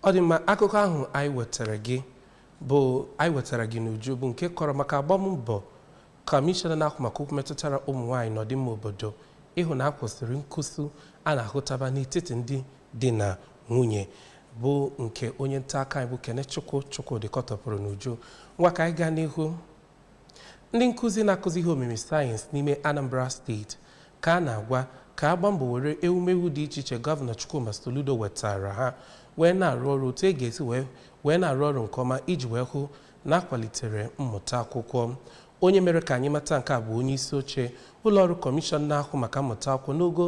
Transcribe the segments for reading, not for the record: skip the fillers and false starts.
ọ dị mma akụkọ ahụ anyị wetara gị n'uju bụ nke kọrọ maka agbammbọ kọmishọna na-ahụ maka okwu metụtara ụmụ nwaanyị n'ọdịmma obodo ịhụ na akwụsịrị nkụzi a na-ahụtaba n'etiti ndị di na nwunye bụ nke onye nta aka anyị bụ Kenechukwu kọtọpụrụ n'uju. Ngwa ka anyị gaa n'ihu. Ndị nkụzi na-akụzi ihe omimi sayensị n'ime Anambra steeti ka a na-agwa ka agba mbọ were ewumewu dị iche iche gọvanọ Chukwuma Soludo wetara ha wee na-arụ ọrụ otu ga-esi wee na-arụ ọrụ nke ọma iji wee hụ na akwalitere mmụta akwụkwọ. Onye mere ka anyị mata nke a bụ onye isi oche ụlọọrụ kọmishọn na-ahụ maka mmụta akwụkwọ n'ogo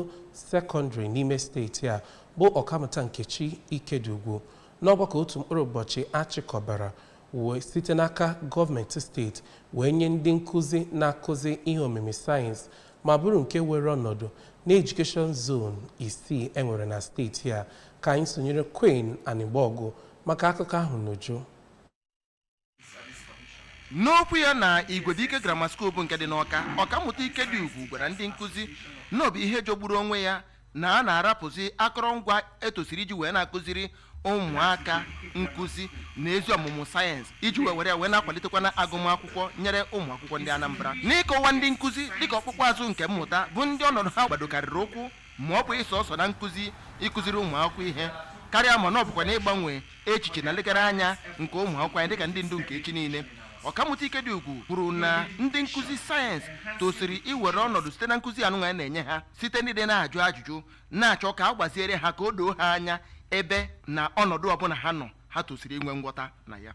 sekọndịrị n'ime steeti a bụ ọkammụta Nkechi Ikedugwu n'ọgbakọ otu mkpụrụ ụbọchị achịkọbara wee site n'aka gọọmenti steeti wee nye ndị nkụzi na-akụzi ihe omimi sayensị ma bụrụ nke were ọnọdụ n'edukeshọn zon 6 enwere na steeti a. Ka anyị sonyere Queen Anambra maka akụkọ ahụ n'uju. N'okwu ya na Igwedike Grammar School bụ nke dị n'Ọka, ọkammụta Ikedugwu gwara ndị nkụzi na ọ bụ ihe jọgburu onwe ya na a na-arapụzi akụrụngwa etosiri iji wee na-akụziri ụmụaka nkụzi na ezi ọmụmụ sayensị iji wee na-akwalitekwa na agụmakwụkwọ nyere ụmụ akwụkwọ ndị Anambra. N'ịkọwa ndị nkụzi dịka ọkpụkpụ azụ nke mmụta bụ ndị ọnọdụ ha gbadokarịrị ụkwụ ma ọ bụ ịsọsọ na nkụzi ịkụziri ụmụ akwụkwọ ihe karịa ma ọ bụkwa na ịgbanwe echiche na nlegara anya nke ụmụ akwụkwọ anyị dịka ndị ndu nke echi niile. Ọkammụta Ikedugwu kwuru na ndị nkụzi sayensị tosiri iwere ọnọdụ site na nkụzi anụnwa na-enye ha site n'ide na-ajụ ajụjụ na-achọ ka a gbaziere ha ka o doo ha anya ebe na ọnọdụ ọbụla ha nọ ha tosiri inwe nghọta na ya.